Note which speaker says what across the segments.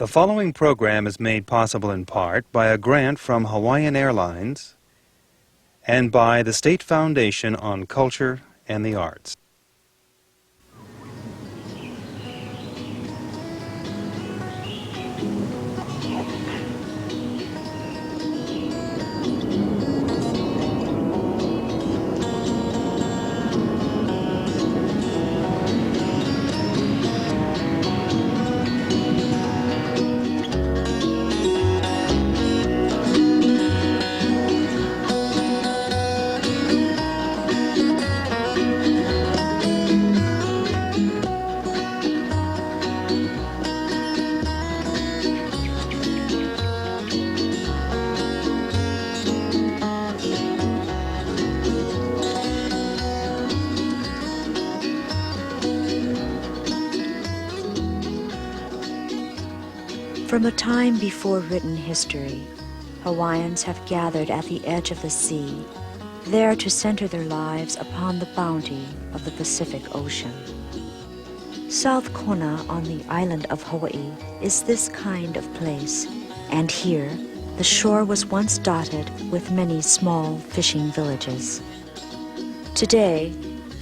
Speaker 1: The following program is made possible in part by a grant from Hawaiian Airlines and by the State Foundation on Culture and the Arts.
Speaker 2: From a time before written history, Hawaiians have gathered at the edge of the sea, there to center their lives upon the bounty of the Pacific Ocean. South Kona on the island of Hawaii is this kind of place, and here the shore was once dotted with many small fishing villages. Today,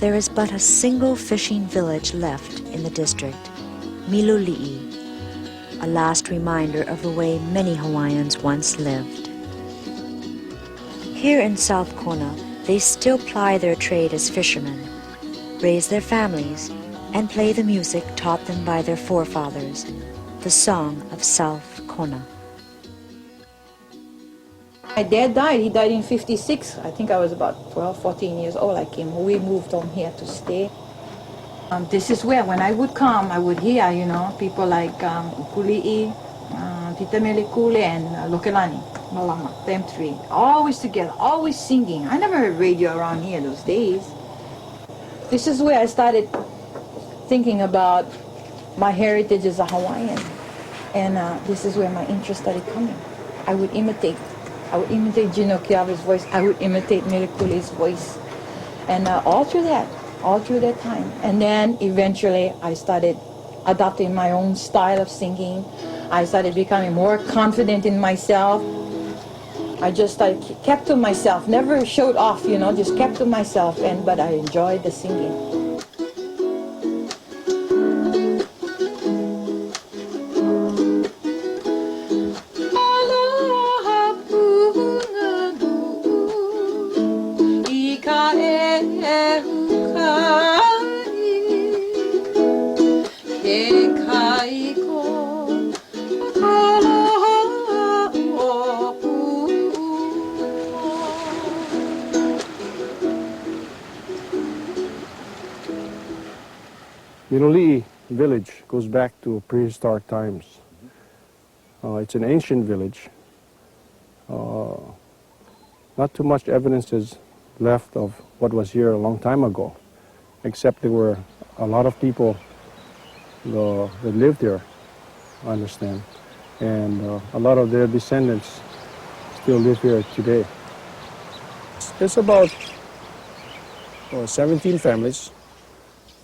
Speaker 2: there is but a single fishing village left in the district, Miloli'i, a last reminder of the way many Hawaiians once lived. Here in South Kona, they still ply their trade as fishermen, raise their families, and play the music taught them by their forefathers, the song of South Kona.
Speaker 3: My dad died. He died in 56. I think I was about 12, 14 years old. We moved on here to stay. This is where, when I would come, I would hear, people like Kuli'i, Tita Melikule, and Lokelani, Malama, them three. Always together, always singing. I never heard radio around here those days. This is where I started thinking about my heritage as a Hawaiian. And this is where my interest started coming. I would imitate Gino Kiawe's voice. I would imitate Melikule's voice. And all through that time. And then eventually I started adopting my own style of singing. I started becoming more confident in myself. I just kept to myself, never showed off, just kept to myself, but I enjoyed the singing.
Speaker 4: Miloli'i village goes back to prehistoric times. It's an ancient village. Not too much evidence is left of what was here a long time ago, except there were a lot of people that lived here, I understand, and a lot of their descendants still live here today. It's about 17 families.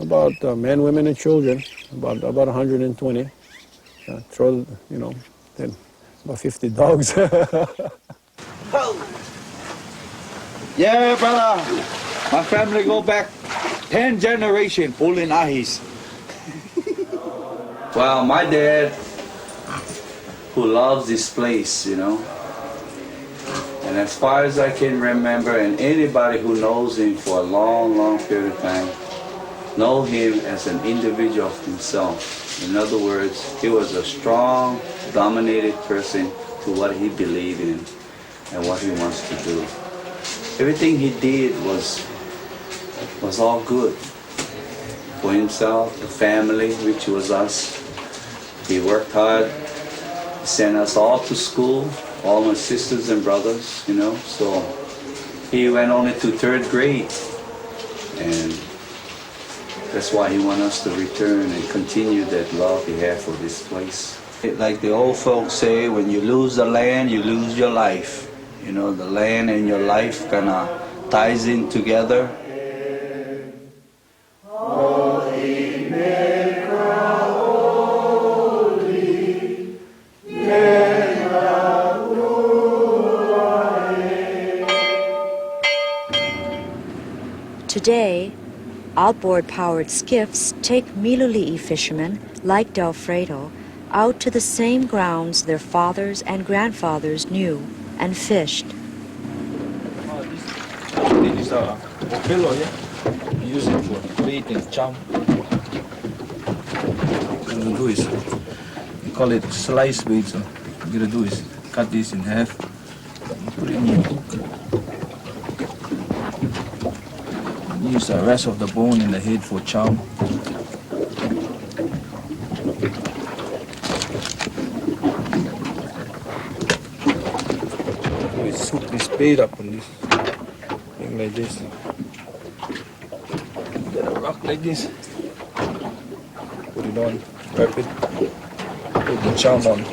Speaker 4: About men, women, and children, about 120. Then about 50 dogs.
Speaker 5: Yeah, brother. My family go back 10 generations pulling ahis. Well, my dad, who loves this place, and as far as I can remember, and anybody who knows him for a long, long period of time, know him as an individual of himself. In other words, he was a strong, dominated person to what he believed in and what he wants to do. Everything he did was all good for himself, the family, which was us. He worked hard, he sent us all to school, all my sisters and brothers, so he went only to 3rd grade, and that's why he wants us to return and continue that love he had for this place. Like the old folks say, when you lose the land, you lose your life. The land and your life kind of ties in together.
Speaker 2: outboard-powered skiffs take Miloli'i fishermen, like Delfredo, out to the same grounds their fathers and grandfathers knew and fished.
Speaker 6: This is a pillow, yeah? We use it for bait and chum. What we do is, we call it slice bait. So what you gotta do is cut this in half, put it in your hook. Use the rest of the bone in the head for chum. We hook this bait up on this thing like this. Get a rock like this. Put it on, wrap it, put the chum on.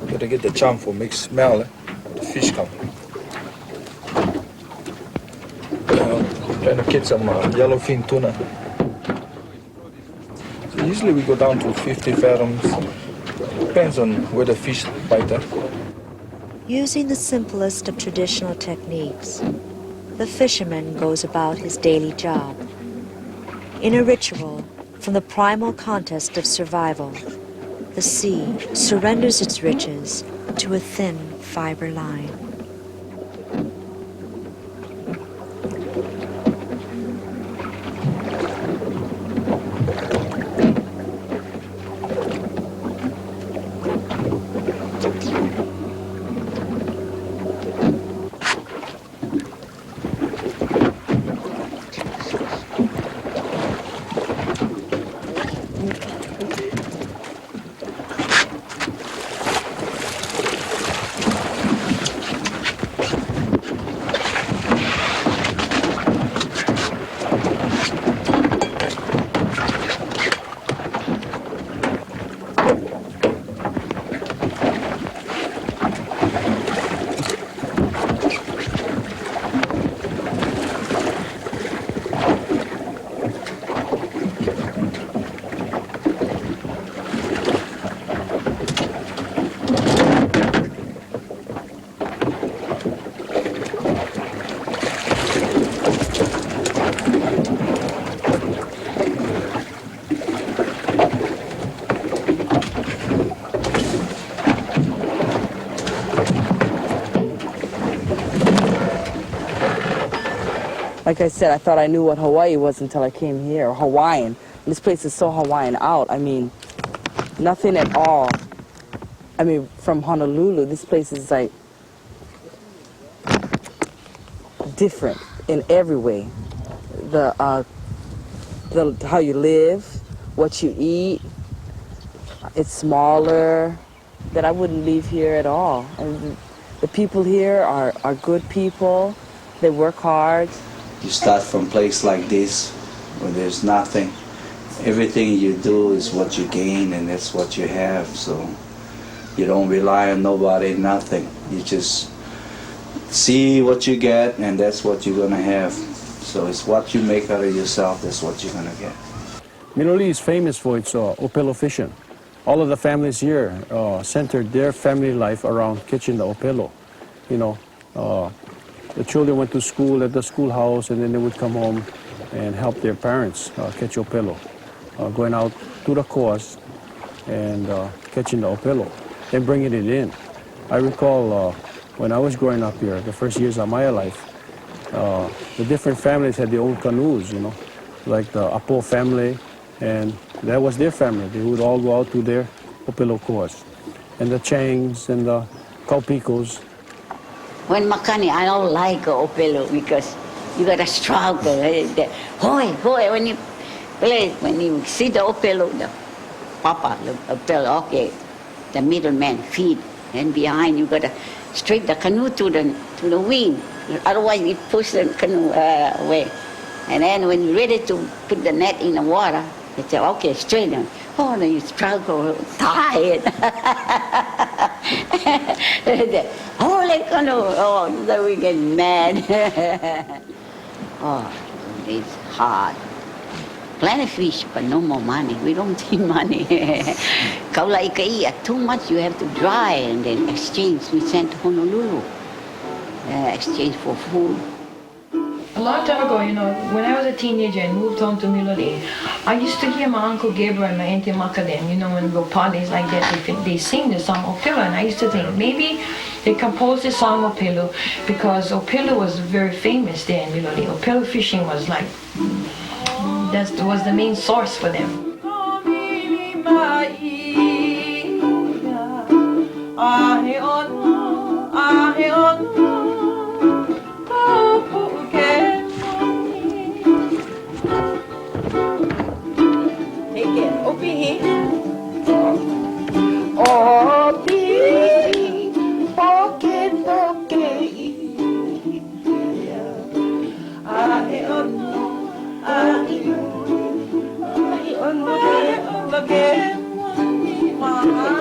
Speaker 6: Gotta get the chum for make smell, the fish come. Trying to catch some yellowfin tuna. So usually we go down to 50 fathoms. Depends on where the fish bite at.
Speaker 2: Using the simplest of traditional techniques, the fisherman goes about his daily job. In a ritual from the primal contest of survival, the sea surrenders its riches to a thin fiber line.
Speaker 7: Like I said, I thought I knew what Hawaii was until I came here, Hawaiian. This place is so Hawaiian out. I mean, nothing at all. I mean, from Honolulu, this place is like different in every way. The how you live, what you eat, it's smaller. That I wouldn't live here at all. And the people here are good people. They work hard.
Speaker 5: You start from a place like this where there's nothing. Everything you do is what you gain and that's what you have. So you don't rely on nobody, nothing. You just see what you get and that's what you're gonna have. So it's what you make out of yourself, that's what you're gonna get.
Speaker 4: Miloli'i is famous for its opelo fishing. All of the families here centered their family life around catching the opelo. You know, the children went to school at the schoolhouse and then they would come home and help their parents catch opelo. Going out to the coast and catching the opelo, then bringing it in. I recall when I was growing up here, the first years of my life, the different families had their own canoes, you know, like the Apo family, and that was their family. They would all go out to their opelo course. And the Changs and the Kaupikos.
Speaker 8: When Makani, I don't like opelo because you gotta struggle. Hoi, when you play, when you see the opelo, the papa, the opelo, okay, the middleman feed, and behind you gotta straight the canoe to the wind. Otherwise, it pushes the canoe away. And then when you're ready to put the net in the water, they say, okay, straighten. Oh, then you struggle, tired. Holy canoe. Oh, then we get mad. Oh, it's hard. Plenty of fish, but no more money. We don't see money. Kaula ika too much you have to dry and then exchange. We sent to Honolulu. Exchange for food.
Speaker 3: A long time ago, you know, when I was a teenager and moved home to Miloli'i, I used to hear my Uncle Gabriel and my Auntie Makadem, you know, when we go parties like that, they sing the song Opelo, and I used to think maybe they composed the song Opelo because Opelo was very famous there in Miloli'i. Opelo fishing was like, that was the main source for them.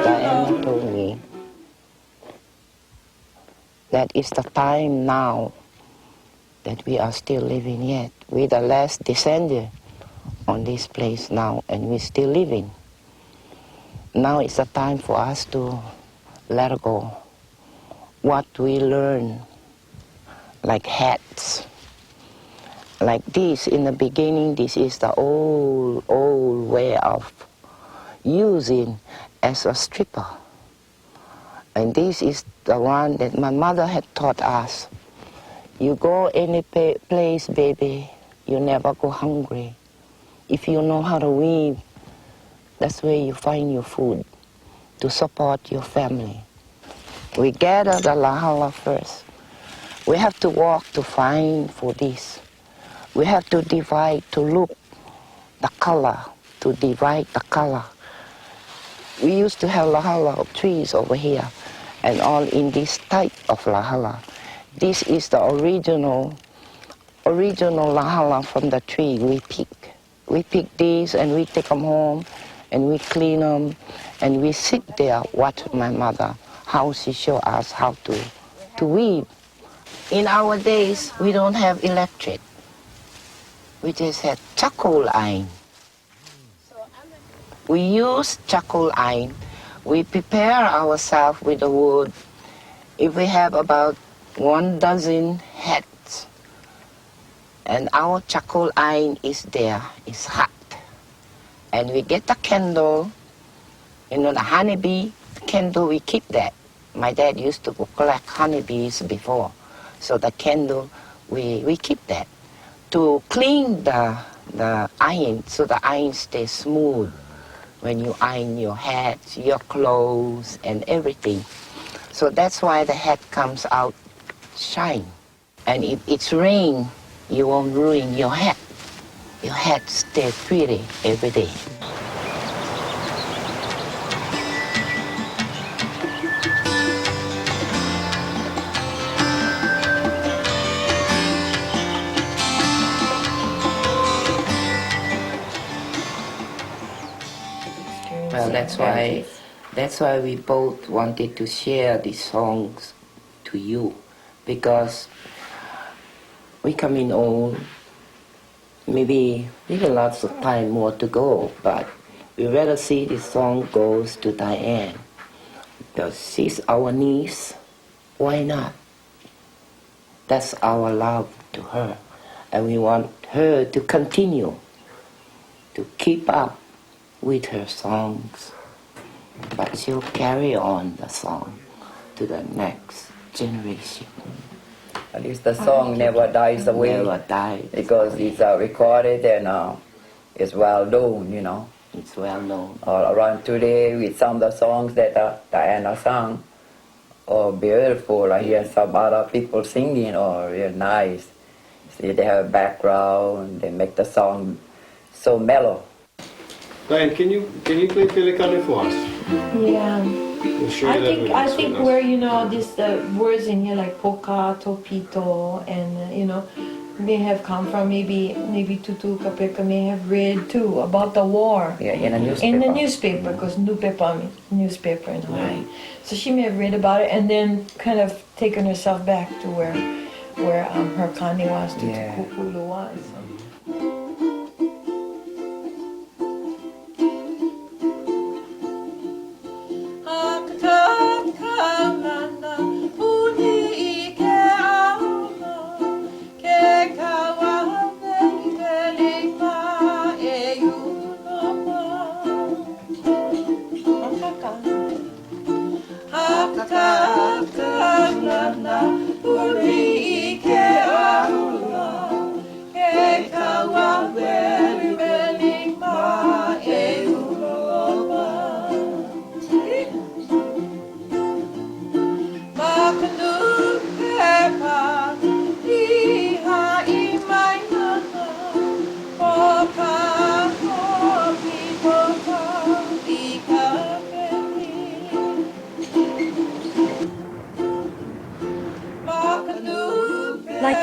Speaker 9: Diana told me that it's the time now that we are still living yet. We're the last descendant on this place now, and we're still living. Now it's the time for us to let go what we learn, like hats. Like this, in the beginning, this is the old way of using as a stripper. And this is the one that my mother had taught us. You go any place, baby, you never go hungry. If you know how to weave, that's where you find your food to support your family. We gather the lahala first. We have to walk to find for this. We have to divide to look the color, to divide the color. We used to have lahala of trees over here, and all in this type of lahala. This is the original lahala from the tree we pick. We pick these and we take them home and we clean them and we sit there watch my mother, how she show us how to weave. In our days, we don't have electric. We just had charcoal iron. We use charcoal iron. We prepare ourselves with the wood. If we have about 12 hats, and our charcoal iron is there, it's hot. And we get the candle, you know, the honeybee candle, we keep that. My dad used to collect honeybees before. So the candle, we keep that. To clean the iron, so the iron stays smooth when you iron your hats, your clothes, and everything. So that's why the hat comes out shine. And if it's rain, you won't ruin your hat. Your hat stays pretty every day. Well, that's why we both wanted to share these songs to you, because we coming old, maybe lots of time more to go, but we rather see this song goes to Diane, because she's our niece. Why not? That's our love to her, and we want her to continue to keep up with her songs, but she'll carry on the song to the next generation.
Speaker 10: At least the song never dies away.
Speaker 9: Never dies.
Speaker 10: Because it's recorded and it's well known, you know.
Speaker 9: It's well known.
Speaker 10: All around today, with some of the songs that Diana sang, are beautiful. I hear some other people singing, or real nice. See, they have a background, they make the song so mellow.
Speaker 4: Diane, can you play Pelicane for us?
Speaker 3: Yeah.
Speaker 4: We'll show you that
Speaker 3: I
Speaker 4: video
Speaker 3: think
Speaker 4: soon.
Speaker 3: where, you know, these words in here like poka, topito, and you know, may have come from maybe Tutu Kapeka may have read too about the war.
Speaker 10: Yeah, in a newspaper.
Speaker 3: In the newspaper, because nupepa means newspaper in Hawaii. So she may have read about it and then kind of taken herself back to where her kani was, to Kukulu was.
Speaker 11: Ke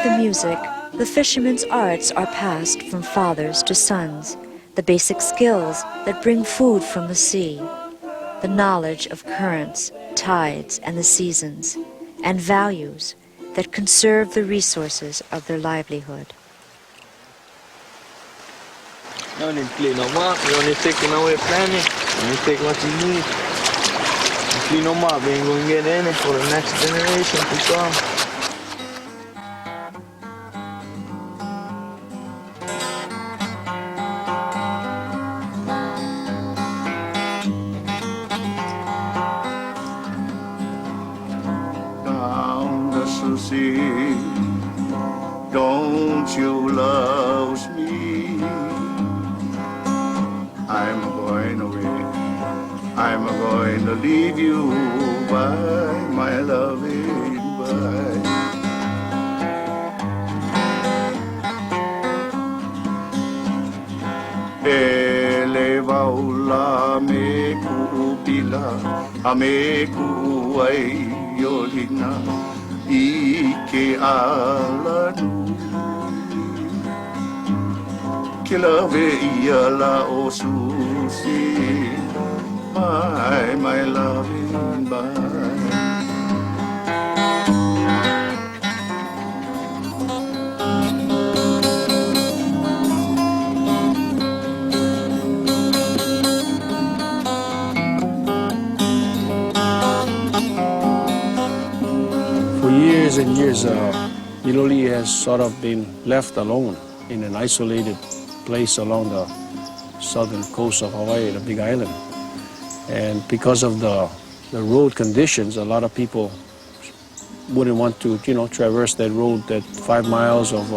Speaker 2: the music, the fishermen's arts are passed from fathers to sons, the basic skills that bring food from the sea, the knowledge of currents, tides, and the seasons, and values that conserve the resources of their livelihood.
Speaker 11: You don't need to clean them up, you only taking away plenty, you only take what you need. You clean them up, you ain't gonna get any for the next generation to come.
Speaker 12: Down the sea, don't you love me? I'm going away, I'm going to leave you by my loving by. Elevaula me kupila, ame kuai yolina, ike alanu. Kilave iala o susi, my loving bye.
Speaker 4: For years and years, Miloli'i has sort of been left alone in an isolated place along the southern coast of Hawaii, the Big Island. And because of the road conditions, a lot of people wouldn't want to, traverse that road, that 5 miles of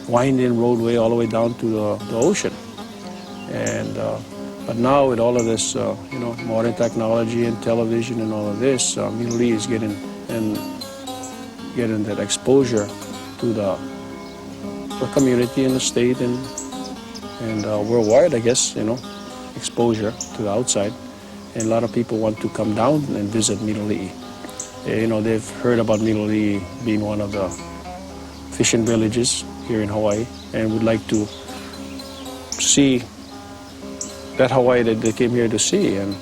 Speaker 4: winding roadway all the way down to the ocean. And but now with all of this, modern technology and television and all of this, Miloli'i is getting that exposure to the community in the state and worldwide, I guess, exposure to the outside. And a lot of people want to come down and visit Miloli'i. They've heard about Miloli'i being one of the fishing villages here in Hawaii and would like to see that Hawaii that they came here to see. And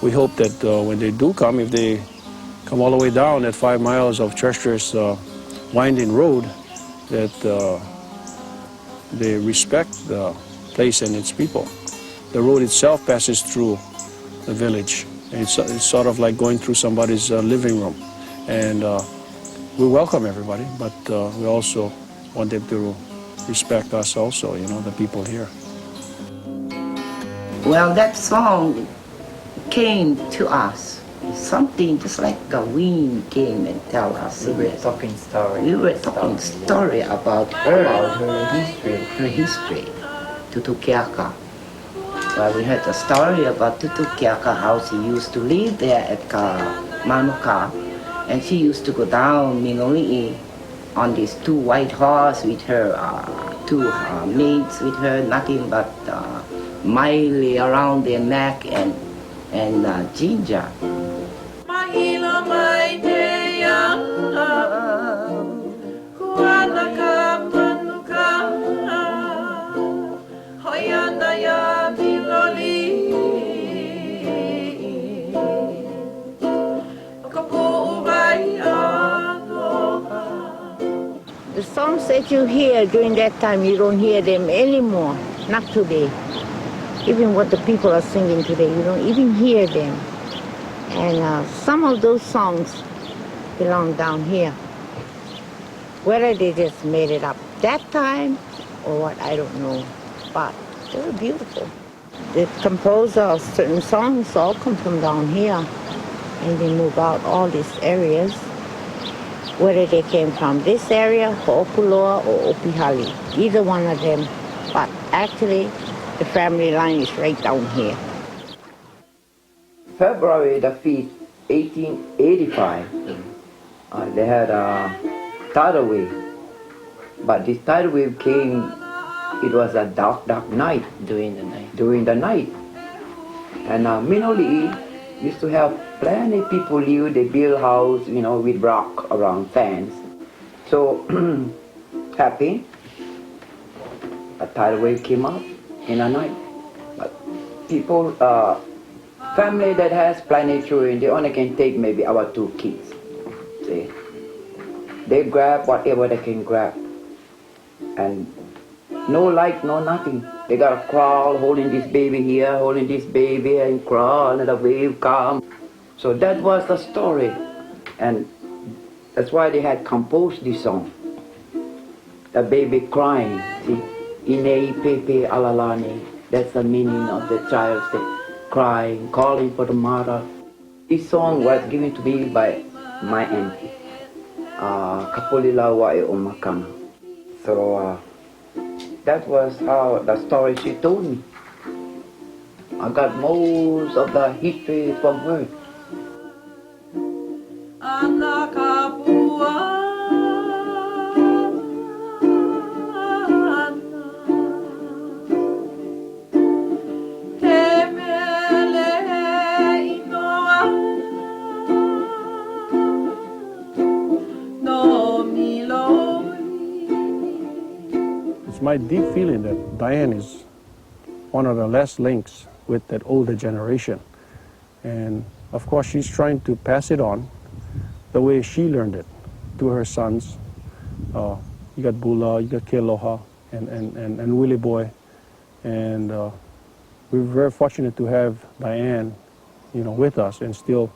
Speaker 4: we hope that when they do come, if they come all the way down that 5 miles of treacherous winding road, that they respect the place and its people. The road itself passes through the village. It's sort of like going through somebody's living room. And we welcome everybody, but we also want them to respect us also, the people here.
Speaker 9: Well, that song came to us. Something just like a wind came and tell us.
Speaker 10: We were talking story.
Speaker 9: We were talking story about her.
Speaker 10: About her history.
Speaker 9: Her history, Tutukiaka. Well, we heard a story about Tutukiaka, how she used to live there at Manuka, and she used to go down Miloli'i on these 2 white horse with her 2 maids with her, nothing but maile around their neck and ginger.
Speaker 13: Mahila mai te yanga, kuana ka manuka, hoiana ya Miloli'i, kapu vai aloha.
Speaker 8: The songs that you hear during that time, you don't hear them anymore, not today. Even what the people are singing today, you don't even hear them. And some of those songs belong down here. Whether they just made it up that time or what, I don't know. But they were beautiful. The composer of certain songs all come from down here. And they move out all these areas. Whether they came from this area, Ho'opuloa or Opihali, either one of them. But actually, the family line is right down here.
Speaker 10: February the 5th, 1885, they had a tidal wave. But this tidal wave came, it was a dark night.
Speaker 9: During the night.
Speaker 10: During the night. And Miloli'i used to have plenty people live, they build house, with rock around fence. so happy. A tidal wave came up in a night. But people, family that has plenty children, they only can take maybe our 2 kids. See? They grab whatever they can grab. And no light, no nothing. They gotta crawl, holding this baby here, holding this baby, and crawl, and the wave come. So that was the story. And that's why they had composed this song. The baby crying, see? Inei pepe alalani. That's the meaning of the child crying, calling for the mother. This song was given to me by my auntie, Kapulila Wae Omakana. So that was how the story she told me. I got most of the history from her.
Speaker 4: It's my deep feeling that Diane is one of the last links with that older generation. And of course, she's trying to pass it on the way she learned it to her sons. You got Bula, you got Keloha, and Willie Boy. And we're very fortunate to have Diane, with us and still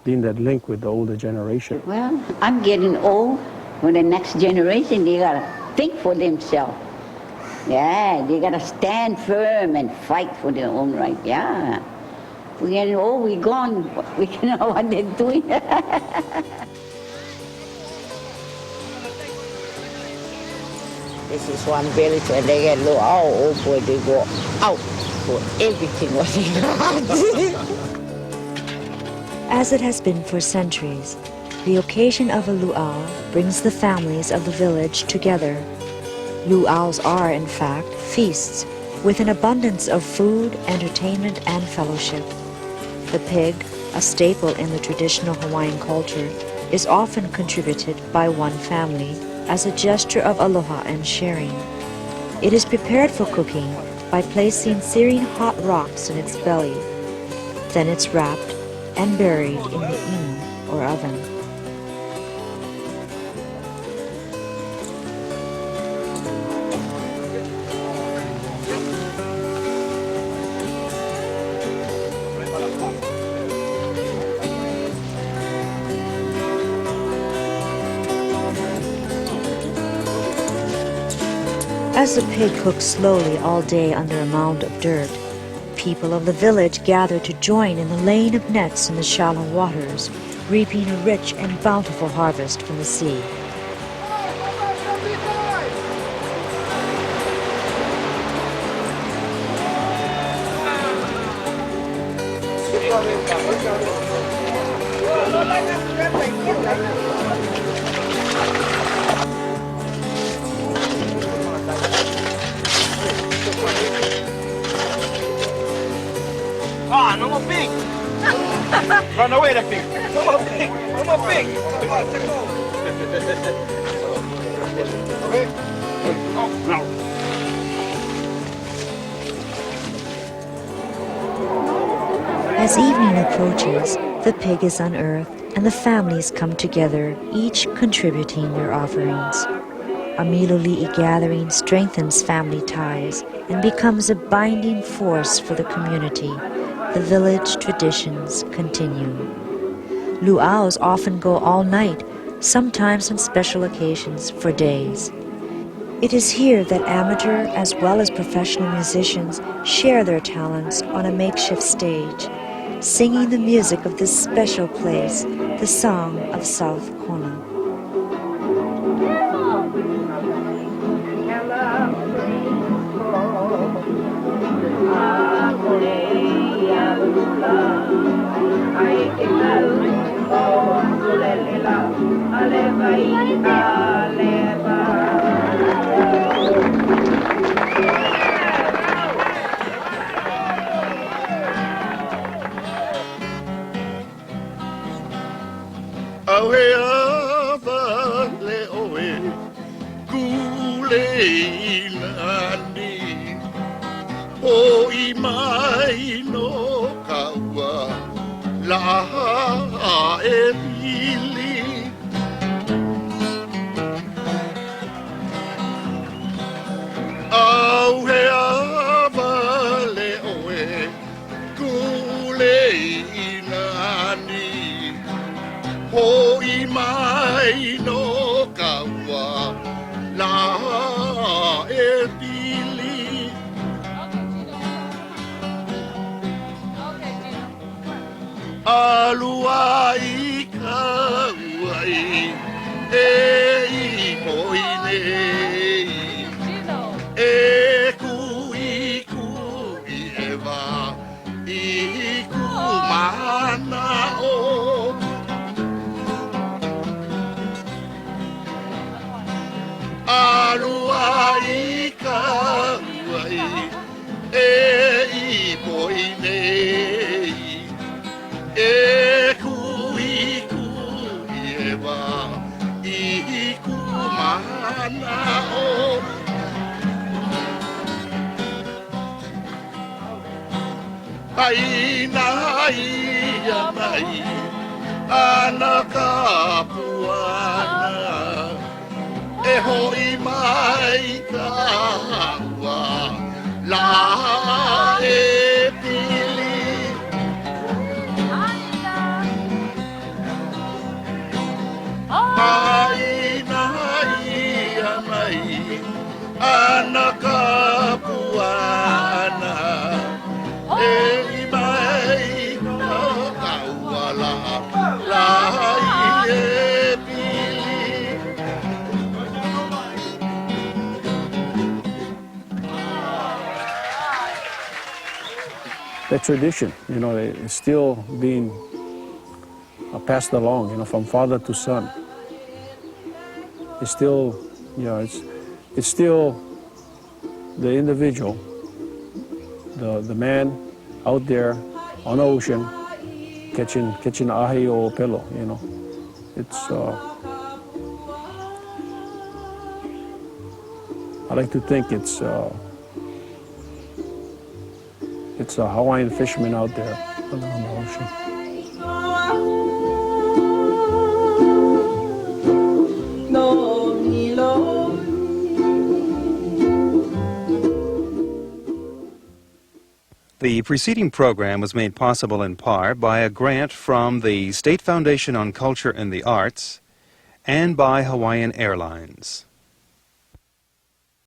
Speaker 4: being that link with the older generation.
Speaker 8: Well, I'm getting old. For the next generation, they gotta think for themselves. Yeah, they gotta stand firm and fight for their own right. Yeah. We're getting old, we're gone. We don't know what they're doing.
Speaker 9: This is one village when they get low, oh boy, they go out for everything what they got.
Speaker 2: As it has been for centuries, the occasion of a luau brings the families of the village together. Luaus are, in fact, feasts with an abundance of food, entertainment, and fellowship. The pig, a staple in the traditional Hawaiian culture, is often contributed by one family as a gesture of aloha and sharing. It is prepared for cooking by placing searing hot rocks in its belly. Then it's wrapped and buried in the inu, or oven. As the pig cooks slowly all day under a mound of dirt, people of the village gather to join in the laying of nets in the shallow waters, reaping a rich and bountiful harvest from the sea.
Speaker 11: Ah, no more pig! Run away, the pig! No more pig! No more pig! Oh, no.
Speaker 2: As evening approaches, the pig is unearthed and the families come together, each contributing their offerings. A Miloli'i gathering strengthens family ties and becomes a binding force for the community. The village traditions continue. Luaus often go all night, sometimes on special occasions for days. It is here that amateur as well as professional musicians share their talents on a makeshift stage, singing the music of this special place, the song of South Kona.
Speaker 12: Away up, Hoi mai no kaua la e pili. Au he awale oe kule inani. Hoi mai no kaua la e pili. Alua i kauai e i moinei. E kui kui e wā i ku mana o. Alua i kauai e i moinei. E kui kui e wā i ku mana o. Aina ia mai ana ka puana e hoi mai ka ua la e pili. Aina ia mai ana ka puana e mai no kaua la e pili.
Speaker 4: The tradition, you know, it's still being passed along, you know, from father to son. It's still, you know, it's still the individual, the man out there on the ocean catching ahi o pelo, you know. It's I like to think it's a Hawaiian fisherman out there on the ocean.
Speaker 13: No Miloli'i.
Speaker 1: The preceding program was made possible in part by a grant from the State Foundation on Culture and the Arts and by Hawaiian Airlines.